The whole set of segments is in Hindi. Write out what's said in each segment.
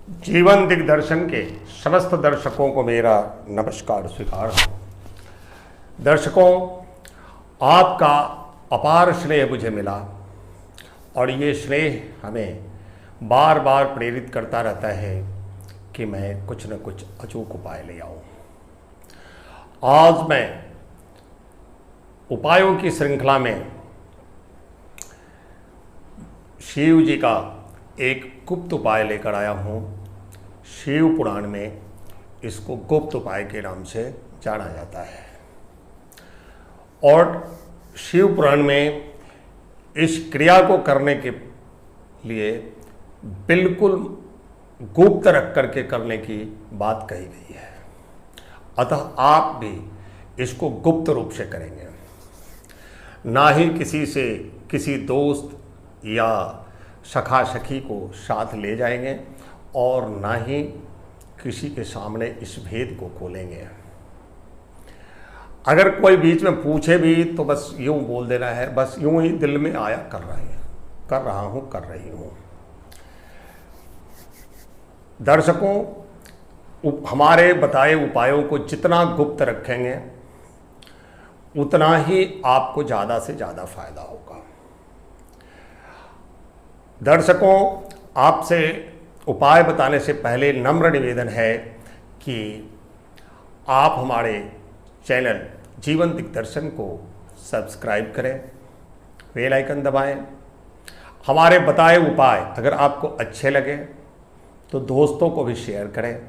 जीवन दिग्दर्शन के समस्त दर्शकों को मेरा नमस्कार स्वीकार हो। दर्शकों, आपका अपार स्नेह मुझे मिला और ये स्नेह हमें बार बार प्रेरित करता रहता है कि मैं कुछ न कुछ अचूक उपाय ले आऊं। आज मैं उपायों की श्रृंखला में शिव जी का एक गुप्त उपाय लेकर आया हूँ। शिव पुराण में इसको गुप्त उपाय के नाम से जाना जाता है और शिव पुराण में इस क्रिया को करने के लिए बिल्कुल गुप्त रख करके करने की बात कही गई है। अतः आप भी इसको गुप्त रूप से करेंगे, ना ही किसी से किसी दोस्त या सखा सखी को साथ ले जाएंगे और ना ही किसी के सामने इस भेद को खोलेंगे। अगर कोई बीच में पूछे भी तो बस यूं बोल देना है, बस यूं ही दिल में आया कर रही हूं। दर्शकों, हमारे बताए उपायों को जितना गुप्त रखेंगे उतना ही आपको ज़्यादा से ज़्यादा फायदा होगा। दर्शकों, आपसे उपाय बताने से पहले नम्र निवेदन है कि आप हमारे चैनल जीवन दिग्दर्शन को सब्सक्राइब करें, बेल आइकन दबाएं। हमारे बताए उपाय अगर आपको अच्छे लगे तो दोस्तों को भी शेयर करें,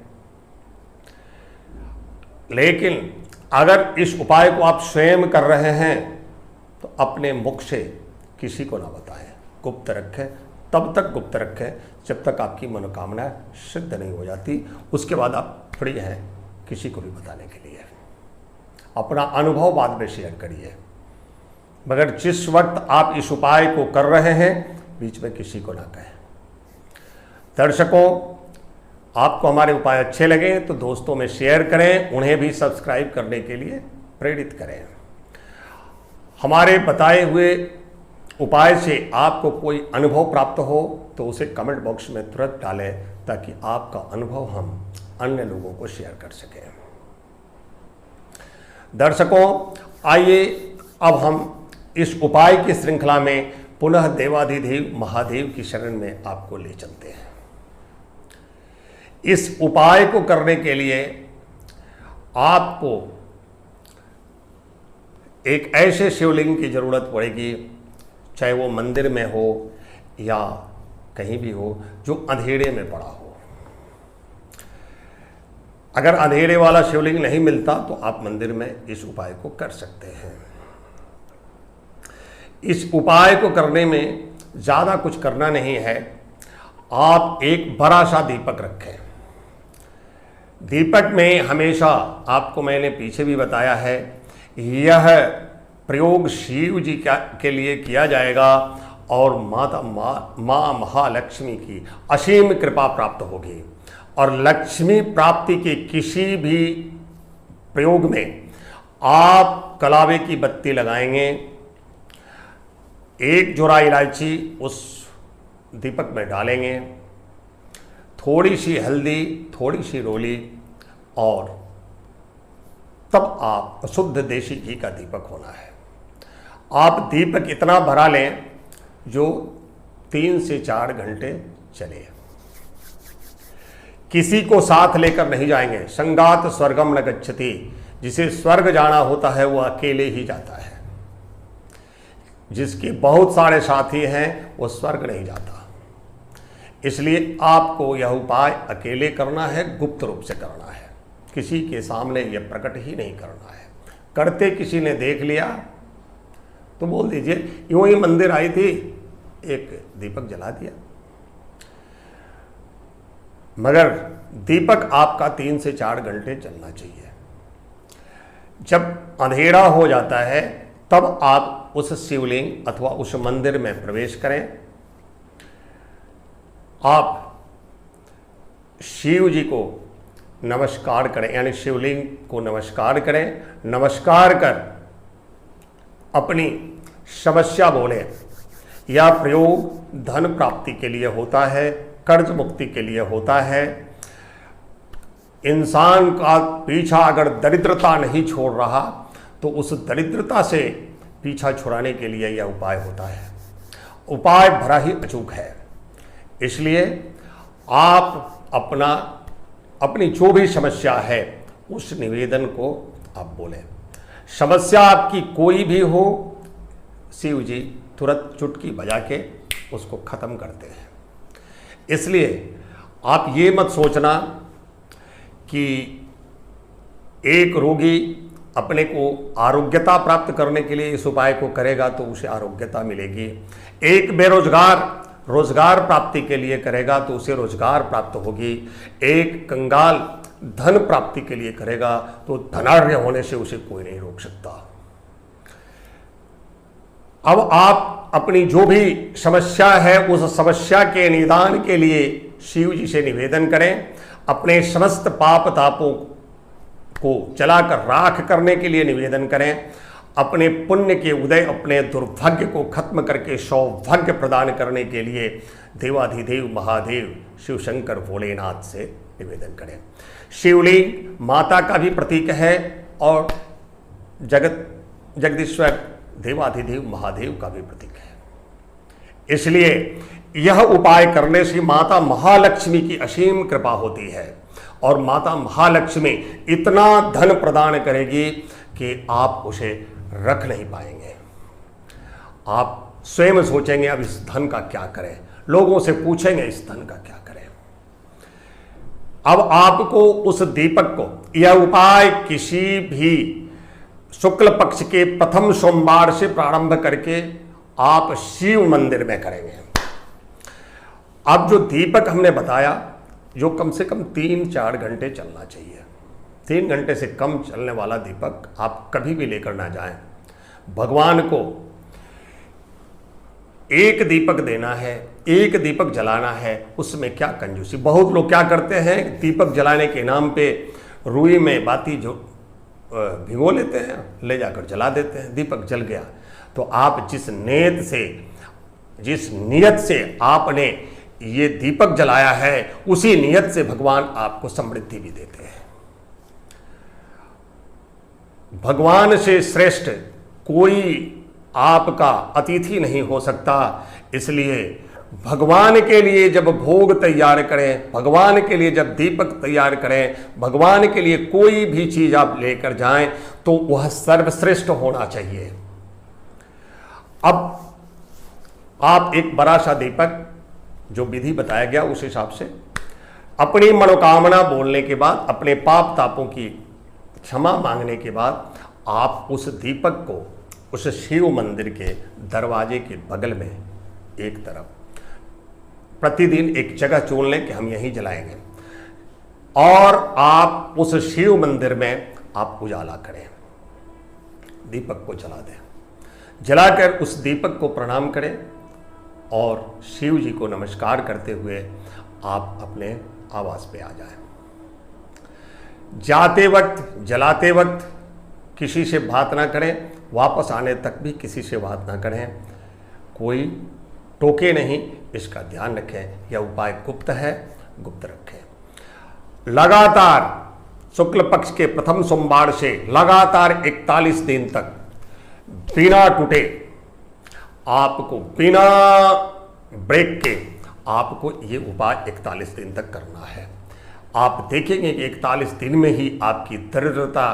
लेकिन अगर इस उपाय को आप स्वयं कर रहे हैं तो अपने मुख से किसी को ना बताएं, गुप्त रखें। तब तक गुप्त रखें जब तक आपकी मनोकामना सिद्ध नहीं हो जाती। उसके बाद आप फ्री हैं किसी को भी बताने के लिए। अपना अनुभव बाद में शेयर करिए, मगर जिस वक्त आप इस उपाय को कर रहे हैं बीच में किसी को ना कहें। दर्शकों, आपको हमारे उपाय अच्छे लगे तो दोस्तों में शेयर करें, उन्हें भी सब्सक्राइब करने के लिए प्रेरित करें। हमारे बताए हुए उपाय से आपको कोई अनुभव प्राप्त हो तो उसे कमेंट बॉक्स में तुरंत डालें ताकि आपका अनुभव हम अन्य लोगों को शेयर कर सकें। दर्शकों, आइए अब हम इस उपाय की श्रृंखला में पुनः देवाधिदेव महादेव की शरण में आपको ले चलते हैं। इस उपाय को करने के लिए आपको एक ऐसे शिवलिंग की जरूरत पड़ेगी, चाहे वो मंदिर में हो या कहीं भी हो, जो अंधेरे में पड़ा हो। अगर अंधेरे वाला शिवलिंग नहीं मिलता तो आप मंदिर में इस उपाय को कर सकते हैं। इस उपाय को करने में ज़्यादा कुछ करना नहीं है। आप एक बड़ा सा दीपक रखें। दीपक में हमेशा, आपको मैंने पीछे भी बताया है, यह प्रयोग शिव जी के लिए किया जाएगा और माँ महालक्ष्मी की असीम कृपा प्राप्त होगी। और लक्ष्मी प्राप्ति के किसी भी प्रयोग में आप कलावे की बत्ती लगाएंगे, एक जोड़ा इलायची उस दीपक में डालेंगे, थोड़ी सी हल्दी, थोड़ी सी रोली, और तब आप शुद्ध देशी घी का दीपक होना है। आप दीपक इतना भरा लें जो 3 से 4 घंटे चले। किसी को साथ लेकर नहीं जाएंगे। संगात स्वर्गम न गच्छति, जिसे स्वर्ग जाना होता है वो अकेले ही जाता है। जिसके बहुत सारे साथी हैं वो स्वर्ग नहीं जाता। इसलिए आपको यह उपाय अकेले करना है, गुप्त रूप से करना है, किसी के सामने यह प्रकट ही नहीं करना है। करते किसी ने देख लिया तो बोल दीजिए यूं ही मंदिर आई थी, एक दीपक जला दिया। मगर दीपक आपका 3 से 4 घंटे चलना चाहिए। जब अंधेरा हो जाता है तब आप उस शिवलिंग अथवा उस मंदिर में प्रवेश करें। आप शिव जी को नमस्कार करें, यानी शिवलिंग को नमस्कार करें। नमस्कार कर अपनी समस्या बोलें। यह प्रयोग धन प्राप्ति के लिए होता है, कर्ज मुक्ति के लिए होता है। इंसान का पीछा अगर दरिद्रता नहीं छोड़ रहा तो उस दरिद्रता से पीछा छुड़ाने के लिए यह उपाय होता है। उपाय भरा ही अचूक है, इसलिए आप अपनी जो भी समस्या है उस निवेदन को आप बोलें। समस्या आपकी कोई भी हो, शिव जी तुरंत चुटकी बजा के उसको खत्म करते हैं। इसलिए आप ये मत सोचना कि एक रोगी अपने को आरोग्यता प्राप्त करने के लिए इस उपाय को करेगा तो उसे आरोग्यता मिलेगी। एक बेरोजगार रोजगार प्राप्ति के लिए करेगा तो उसे रोजगार प्राप्त होगी। एक कंगाल धन प्राप्ति के लिए करेगा तो धनाढ्य होने से उसे कोई नहीं रोक सकता। अब आप अपनी जो भी समस्या है उस समस्या के निदान के लिए शिव जी से निवेदन करें। अपने समस्त पाप तापों को जलाकर राख करने के लिए निवेदन करें। अपने पुण्य के उदय, अपने दुर्भाग्य को खत्म करके सौभाग्य प्रदान करने के लिए देवाधिदेव महादेव शिव शंकर भोलेनाथ से निवेदन करें। शिवलिंग माता का भी प्रतीक है और जगदीश्वर देवाधिदेव महादेव का भी प्रतीक है। इसलिए यह उपाय करने से माता महालक्ष्मी की असीम कृपा होती है और माता महालक्ष्मी इतना धन प्रदान करेगी कि आप उसे रख नहीं पाएंगे। आप स्वयं सोचेंगे अब इस धन का क्या करें, लोगों से पूछेंगे इस धन का क्या करें। अब आपको उस दीपक को, यह उपाय किसी भी शुक्ल पक्ष के प्रथम सोमवार से प्रारंभ करके आप शिव मंदिर में करेंगे। अब जो दीपक हमने बताया, जो कम से कम 3-4 घंटे चलना चाहिए, 3 घंटे से कम चलने वाला दीपक आप कभी भी लेकर ना जाएं। भगवान को एक दीपक देना है, एक दीपक जलाना है, उसमें क्या कंजूसी। बहुत लोग क्या करते हैं, दीपक जलाने के नाम पे रुई में बाती जो भिगो लेते हैं, ले जाकर जला देते हैं, दीपक जल गया। तो आप जिस नियत से आपने ये दीपक जलाया है उसी नियत से भगवान आपको समृद्धि भी देते हैं। भगवान से श्रेष्ठ कोई आपका अतिथि नहीं हो सकता। इसलिए भगवान के लिए जब भोग तैयार करें, भगवान के लिए जब दीपक तैयार करें, भगवान के लिए कोई भी चीज आप लेकर जाएं तो वह सर्वश्रेष्ठ होना चाहिए। अब आप एक बड़ा सा दीपक, जो विधि बताया गया उस हिसाब से अपनी मनोकामना बोलने के बाद, अपने पाप तापों की क्षमा मांगने के बाद आप उस दीपक को उस शिव मंदिर के दरवाजे के बगल में एक तरफ प्रतिदिन एक जगह चुन लें कि हम यहीं जलाएंगे और आप उस शिव मंदिर में आप उजाला करें, दीपक को जला दें। जलाकर उस दीपक को प्रणाम करें और शिव जी को नमस्कार करते हुए आप अपने आवास पे आ जाएं। जाते वक्त, जलाते वक्त किसी से बात ना करें, वापस आने तक भी किसी से बात ना करें, कोई टोके नहीं, इसका ध्यान रखें। यह उपाय गुप्त है, गुप्त रखें। लगातार शुक्ल पक्ष के प्रथम सोमवार से लगातार 41 दिन तक बिना टूटे, आपको बिना ब्रेक के आपको ये उपाय 41 दिन तक करना है। आप देखेंगे कि 41 दिन में ही आपकी दरिद्रता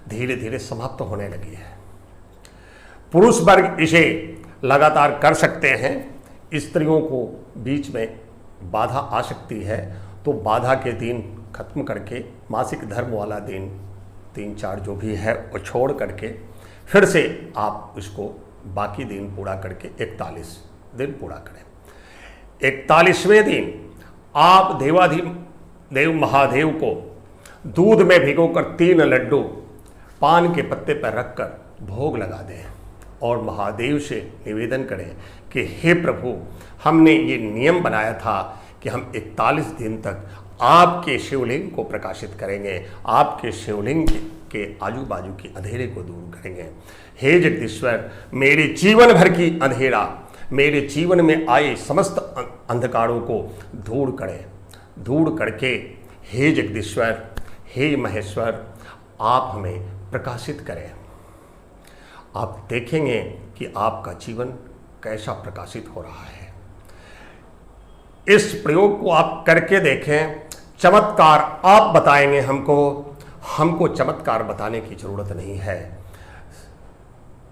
धीरे धीरे समाप्त होने लगी है। पुरुष वर्ग इसे लगातार कर सकते हैं। स्त्रियों को बीच में बाधा आ सकती है तो बाधा के दिन खत्म करके मासिक धर्म वाला दिन 3-4 जो भी है वो छोड़ करके फिर से आप इसको बाकी दिन पूरा करके 41 दिन पूरा करें। 41वें दिन आप देवाधिदेव महादेव को दूध में भिगोकर 3 लड्डू पान के पत्ते पर रखकर भोग लगा दें और महादेव से निवेदन करें कि हे प्रभु, हमने ये नियम बनाया था कि हम 41 दिन तक आपके शिवलिंग को प्रकाशित करेंगे, आपके शिवलिंग के आजू बाजू के अंधेरे को दूर करेंगे। हे जगदीश्वर, मेरे जीवन भर की अंधेरा मेरे जीवन में आए समस्त अंधकारों को दूर करके हे जगदीश्वर, हे महेश्वर, आप हमें प्रकाशित करें। आप देखेंगे कि आपका जीवन कैसा प्रकाशित हो रहा है। इस प्रयोग को आप करके देखें, चमत्कार आप बताएंगे हमको चमत्कार बताने की जरूरत नहीं है।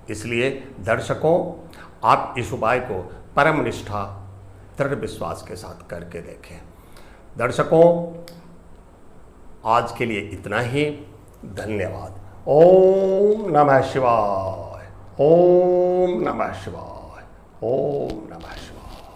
इसलिए दर्शकों, आप इस उपाय को परम निष्ठा, दृढ़ विश्वास के साथ करके देखें। दर्शकों, आज के लिए इतना ही। धन्यवाद। ओम नमः शिवाय। ओम नमः शिवाय। ओम नमः शिवाय।